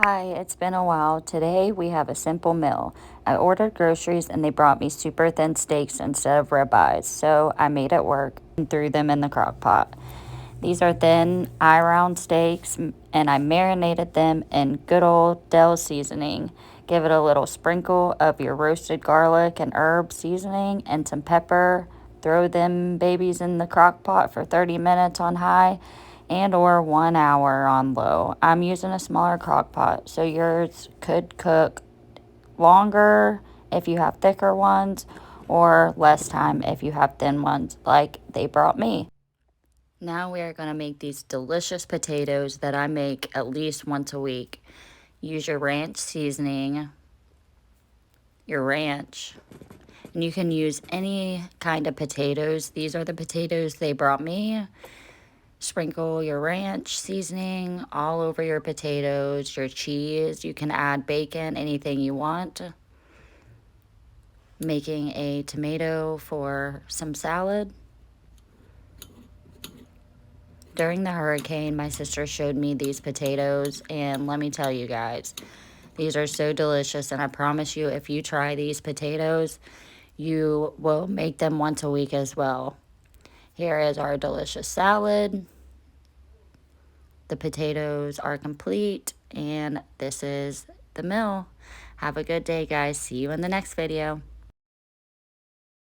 Hi, it's been a while. Today we have a simple meal. I ordered groceries and they brought me super thin steaks instead of ribeyes, so I made it work and threw them in the crock pot. These are thin, eye round steaks, and I marinated them in good old Dell seasoning. Give it a little sprinkle of your roasted garlic and herb seasoning and some pepper. Throw them babies in the crock pot for 30 minutes on high and or 1 hour on low. I'm using a smaller crock pot, so yours could cook longer if you have thicker ones or less time if you have thin ones like they brought me. Now we are going to make these delicious potatoes that I make at least once a week. Use your ranch seasoning, your ranch, and you can use any kind of potatoes. These are the potatoes they brought me. Sprinkle your ranch seasoning all over your potatoes, your cheese. You can add bacon, anything you want. Making a tomato for some salad. During the hurricane, my sister showed me these potatoes, and let me tell you guys, these are so delicious, and I promise you, if you try these potatoes, you will make them once a week as well. Here is our delicious salad. The potatoes are complete, and this is the meal. Have a good day, guys. See you in the next video.